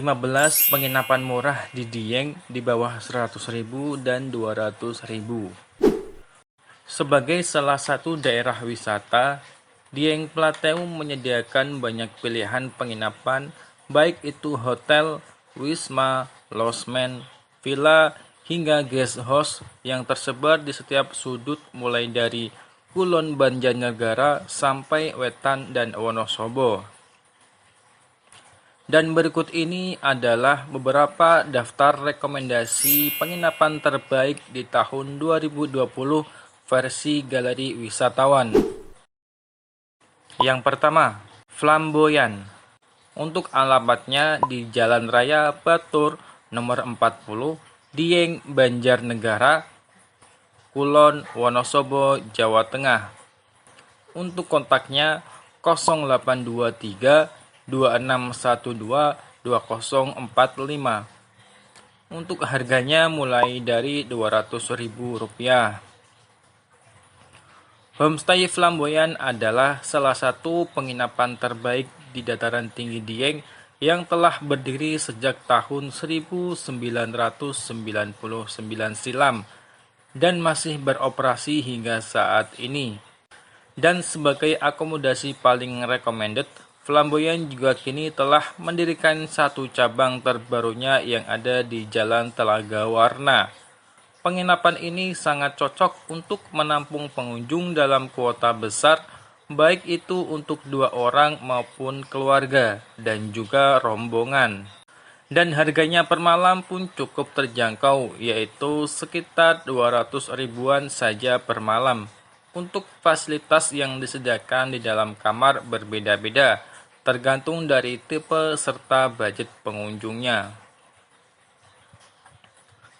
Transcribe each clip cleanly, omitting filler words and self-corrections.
15 penginapan murah di Dieng di bawah 100.000 dan 200.000. Sebagai salah satu daerah wisata, Dieng Plateau menyediakan banyak pilihan penginapan, baik itu hotel, wisma, losmen, villa, hingga guest house yang tersebar di setiap sudut mulai dari Kulon Banjarnegara sampai Wetan dan Wonosobo. Dan berikut ini adalah beberapa daftar rekomendasi penginapan terbaik di tahun 2020 versi Galeri Wisatawan. Yang pertama, Flamboyan. Untuk alamatnya di Jalan Raya Batur nomor 40, Dieng, Banjarnegara, Kulon, Wonosobo, Jawa Tengah. Untuk kontaknya 0823 2612 2045. Untuk harganya mulai dari Rp200.000. Homestay Flamboyan adalah salah satu penginapan terbaik di dataran tinggi Dieng yang telah berdiri sejak tahun 1999 silam dan masih beroperasi hingga saat ini. Dan sebagai akomodasi paling recommended, Flamboyan juga kini telah mendirikan satu cabang terbarunya yang ada di Jalan Telaga Warna. Penginapan ini sangat cocok untuk menampung pengunjung dalam kuota besar, baik itu untuk 2 orang maupun keluarga, dan juga rombongan. Dan harganya per malam pun cukup terjangkau, yaitu sekitar 200 ribuan saja per malam. Untuk fasilitas yang disediakan di dalam kamar berbeda-beda, tergantung dari tipe serta budget pengunjungnya.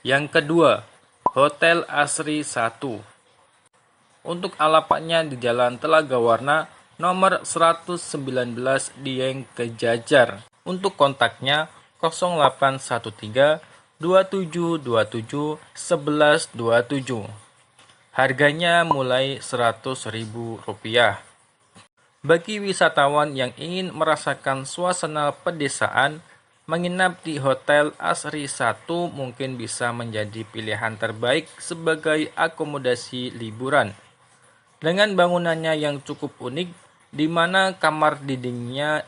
Yang kedua, Hotel Asri 1. Untuk alamatnya di Jalan Telaga Warna nomor 119 Dieng Kejajar. Untuk kontaknya 0813 2727 1127. Harganya mulai Rp100.000. Bagi wisatawan yang ingin merasakan suasana pedesaan, menginap di Hotel Asri 1 mungkin bisa menjadi pilihan terbaik sebagai akomodasi liburan. Dengan bangunannya yang cukup unik, di mana kamar dindingnya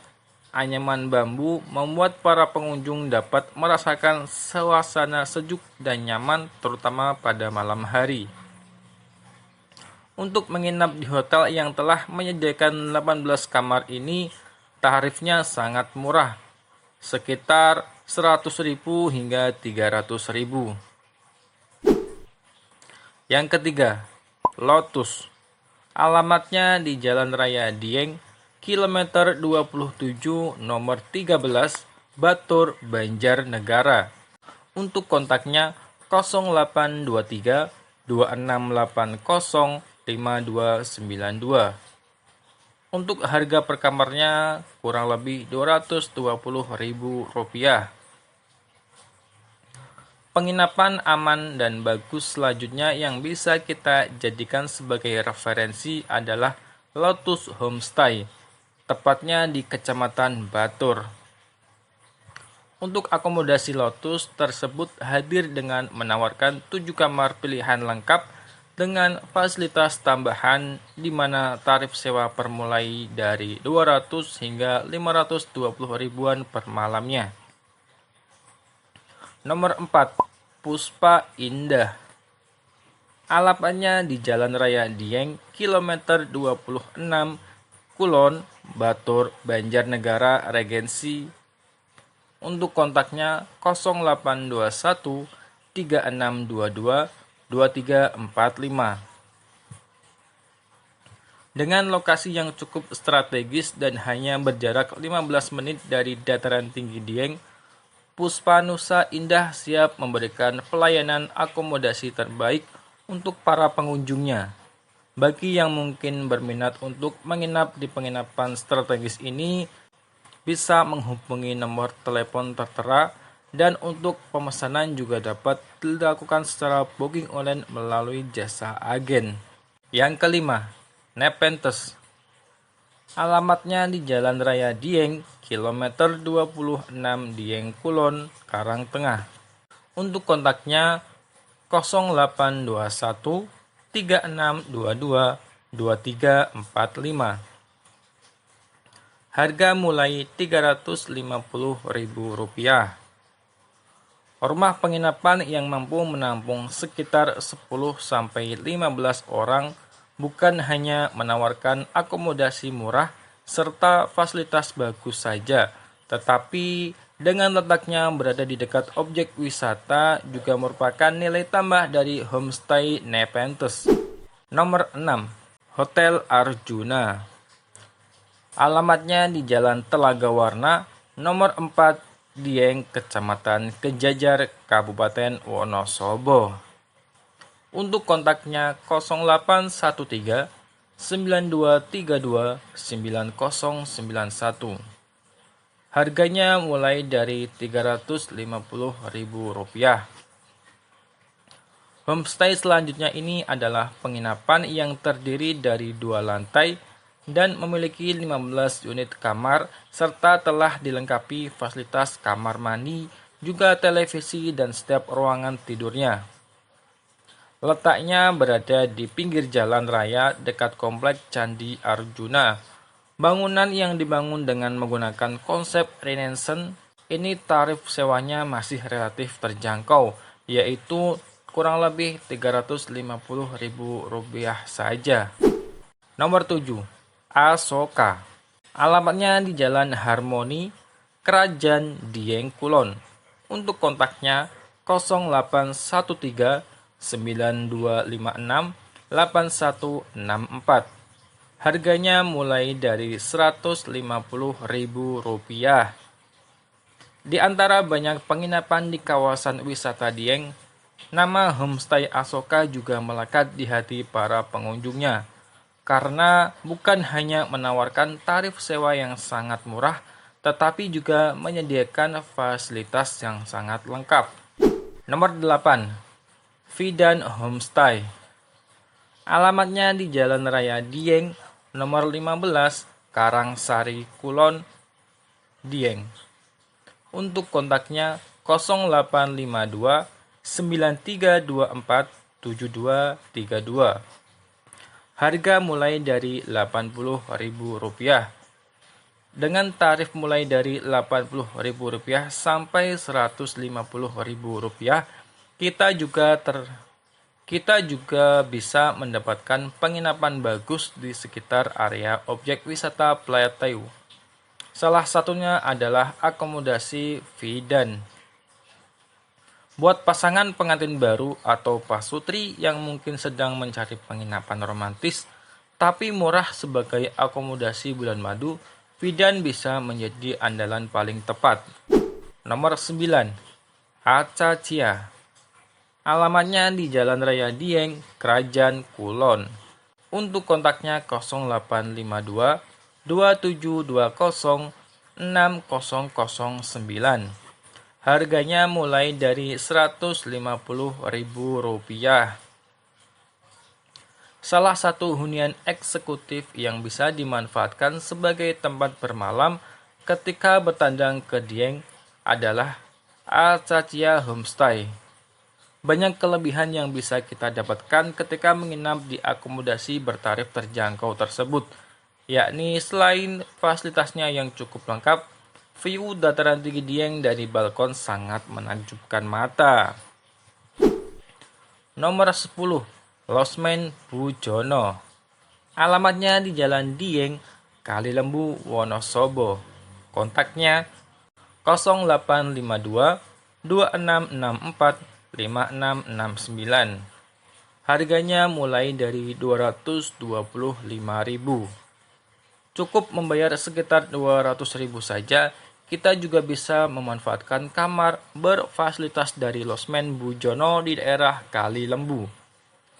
anyaman bambu membuat para pengunjung dapat merasakan suasana sejuk dan nyaman terutama pada malam hari. Untuk menginap di hotel yang telah menyediakan 18 kamar ini, tarifnya sangat murah, sekitar 100.000 hingga 300.000. Yang ketiga, Lotus. Alamatnya di Jalan Raya Dieng, kilometer 27 nomor 13, Batur, Banjarnegara. Untuk kontaknya 0823 2680 5292. Untuk harga per kamarnya kurang lebih Rp220.000. Penginapan aman dan bagus selanjutnya yang bisa kita jadikan sebagai referensi adalah Lotus Homestay, tepatnya di Kecamatan Batur. Untuk akomodasi Lotus tersebut hadir dengan menawarkan 7 kamar pilihan lengkap dengan fasilitas tambahan di mana tarif sewa permulai dari 200 hingga 520 ribuan per malamnya. Nomor 4, Puspa Indah. Alamatnya di Jalan Raya Dieng, kilometer 26, Kulon, Batur, Banjarnegara, Regensi. Untuk kontaknya 0821 3622 2345. Dengan lokasi yang cukup strategis dan hanya berjarak 15 menit dari dataran tinggi Dieng, Puspa Nusa Indah siap memberikan pelayanan akomodasi terbaik untuk para pengunjungnya. Bagi yang mungkin berminat untuk menginap di penginapan strategis ini, bisa menghubungi nomor telepon tertera. Dan untuk pemesanan juga dapat dilakukan secara booking online melalui jasa agen. Yang kelima, Nepenthes. Alamatnya di Jalan Raya Dieng, kilometer 26 Dieng Kulon, Karangtengah. Untuk kontaknya 0821 3622 2345. Harga mulai Rp350.000. Rumah penginapan yang mampu menampung sekitar 10-15 orang bukan hanya menawarkan akomodasi murah serta fasilitas bagus saja, tetapi dengan letaknya berada di dekat objek wisata juga merupakan nilai tambah dari homestay Nepenthes. Nomor 6. Hotel Arjuna. Alamatnya di Jalan Telaga Warna, nomor 4, Dieng, Kecamatan Kejajar, Kabupaten Wonosobo. Untuk kontaknya 0813 9232 9091. Harganya mulai dari Rp350.000. Homestay selanjutnya ini adalah penginapan yang terdiri dari 2 lantai dan memiliki 15 unit kamar serta telah dilengkapi fasilitas kamar mandi, juga televisi dan setiap ruangan tidurnya. Letaknya berada di pinggir jalan raya dekat komplek Candi Arjuna. Bangunan yang dibangun dengan menggunakan konsep Renaissance, ini tarif sewanya masih relatif terjangkau, yaitu kurang lebih Rp350.000 saja. Nomor 7. Asoka. Alamatnya di Jalan Harmoni, Kerajaan Dieng Kulon. Untuk kontaknya 0813 9256 8164. Harganya mulai dari Rp150.000. Di antara banyak penginapan di kawasan wisata Dieng, nama Homestay Asoka juga melekat di hati para pengunjungnya, karena bukan hanya menawarkan tarif sewa yang sangat murah, tetapi juga menyediakan fasilitas yang sangat lengkap. Nomor 8. Vidan Homestay. Alamatnya di Jalan Raya Dieng, nomor 15, Karangsari Kulon, Dieng. Untuk kontaknya 0852 9324 7232. Harga mulai dari Rp80.000. Dengan tarif mulai dari Rp80.000 sampai Rp150.000, kita juga bisa mendapatkan penginapan bagus di sekitar area objek wisata Playatayu. Salah satunya adalah akomodasi Vidan. Buat pasangan pengantin baru atau pasutri yang mungkin sedang mencari penginapan romantis tapi murah sebagai akomodasi bulan madu, Vidan bisa menjadi andalan paling tepat. Nomor 9. Acacia. Alamatnya di Jalan Raya Dieng, Kerajaan Kulon. Untuk kontaknya 0852 2720 6009. Harganya mulai dari Rp150.000. Salah satu hunian eksekutif yang bisa dimanfaatkan sebagai tempat bermalam ketika bertandang ke Dieng adalah Acacia Homestay. Banyak kelebihan yang bisa kita dapatkan ketika menginap di akomodasi bertarif terjangkau tersebut, yakni selain fasilitasnya yang cukup lengkap, view dataran tinggi Dieng dari balkon sangat menakjubkan mata. Nomor 10. Losmen Bujono. Alamatnya di Jalan Dieng, Kalilembu, Wonosobo. Kontaknya 0852 2664 5669. Harganya mulai dari Rp225.000. Cukup membayar sekitar Rp200.000 saja, kita juga bisa memanfaatkan kamar berfasilitas dari Losmen Bujono di daerah Kalilembu.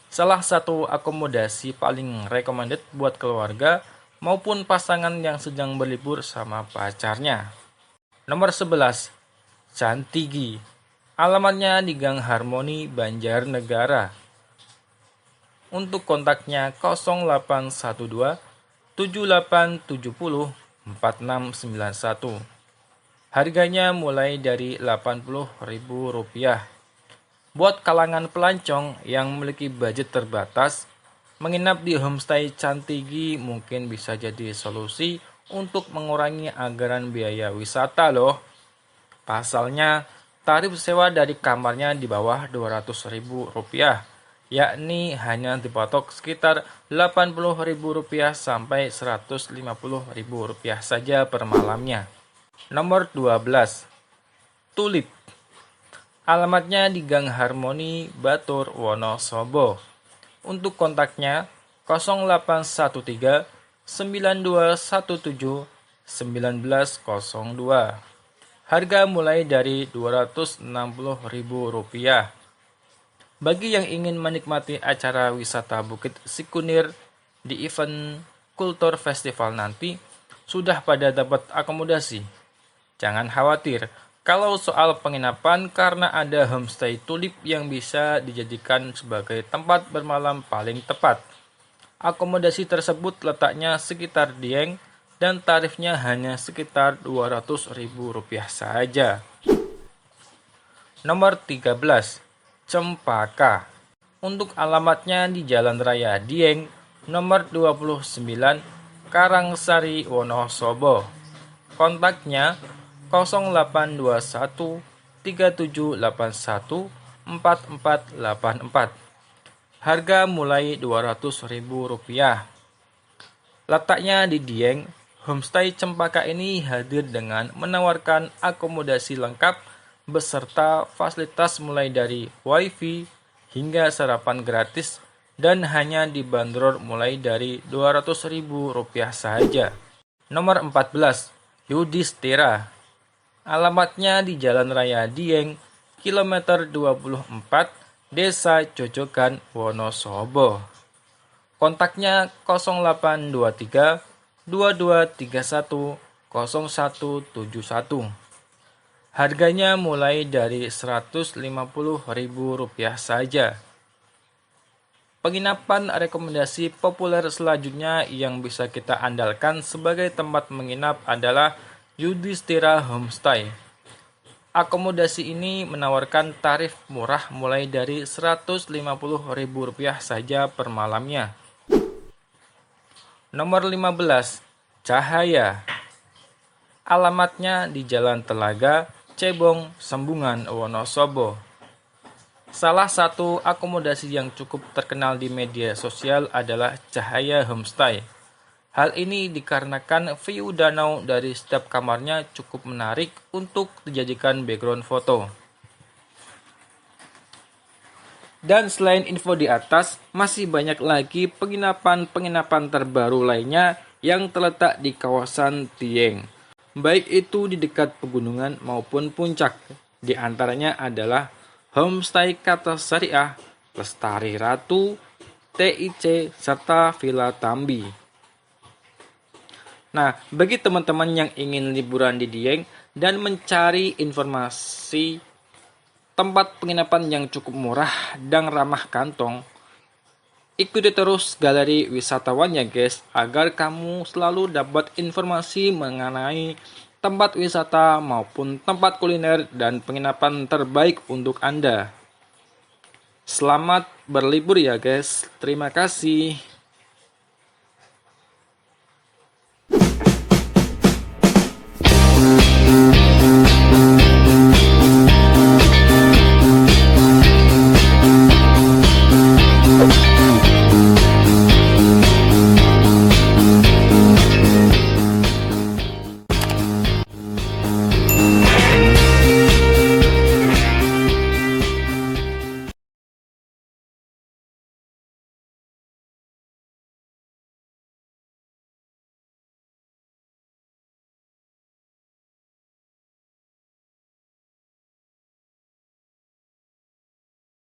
Salah satu akomodasi paling recommended buat keluarga maupun pasangan yang sedang berlibur sama pacarnya. Nomor 11. Cantigi. Alamatnya di Gang Harmoni, Banjarnegara. Untuk kontaknya 0812 7870 4691. Harganya mulai dari Rp80.000. Buat kalangan pelancong yang memiliki budget terbatas, menginap di homestay Cantigi mungkin bisa jadi solusi untuk mengurangi anggaran biaya wisata loh. Pasalnya, tarif sewa dari kamarnya di bawah Rp200.000, yakni hanya dipatok sekitar Rp80.000 sampai Rp150.000 saja per malamnya. Nomor 12. Tulip. Alamatnya di Gang Harmoni, Batur, Wonosobo. Untuk kontaknya 0813 9217 1902. Harga mulai dari Rp260.000. Bagi yang ingin menikmati acara wisata Bukit Sikunir di event Kultur Festival nanti, sudah pada dapat akomodasi. Jangan khawatir kalau soal penginapan karena ada homestay Tulip yang bisa dijadikan sebagai tempat bermalam paling tepat. Akomodasi tersebut letaknya sekitar Dieng dan tarifnya hanya sekitar Rp200.000 saja. Nomor 13. Cempaka. Untuk alamatnya di Jalan Raya Dieng, nomor 29, Karangsari, Wonosobo. Kontaknya 0821 3781 4484. Harga mulai Rp200.000. Letaknya di Dieng, homestay Cempaka ini hadir dengan menawarkan akomodasi lengkap beserta fasilitas mulai dari wifi hingga sarapan gratis dan hanya dibanderol mulai dari Rp200.000 saja. Nomor 14. Yudhistira. Alamatnya di Jalan Raya Dieng, kilometer 24, Desa Jojogan, Wonosobo. Kontaknya 0823 2231 0171. Harganya mulai dari Rp150.000 saja. Penginapan rekomendasi populer selanjutnya yang bisa kita andalkan sebagai tempat menginap adalah Yudhistira Homestay. Akomodasi ini menawarkan tarif murah mulai dari Rp150.000 saja per malamnya. Nomor 15. Cahaya. Alamatnya di Jalan Telaga, Cebong, Sembungan, Wonosobo. Salah satu akomodasi yang cukup terkenal di media sosial adalah Cahaya Homestay. Hal ini dikarenakan view danau dari setiap kamarnya cukup menarik untuk dijadikan background foto. Dan selain info di atas, masih banyak lagi penginapan-penginapan terbaru lainnya yang terletak di kawasan Dieng. Baik itu di dekat pegunungan maupun puncak. Di antaranya adalah Homestay Kata Syariah, Lestari Ratu, TIC, serta Villa Tambi. Nah, bagi teman-teman yang ingin liburan di Dieng dan mencari informasi tempat penginapan yang cukup murah dan ramah kantong, ikuti terus Galeri Wisatawan ya guys, agar kamu selalu dapat informasi mengenai tempat wisata maupun tempat kuliner dan penginapan terbaik untuk Anda. Selamat berlibur ya guys, terima kasih.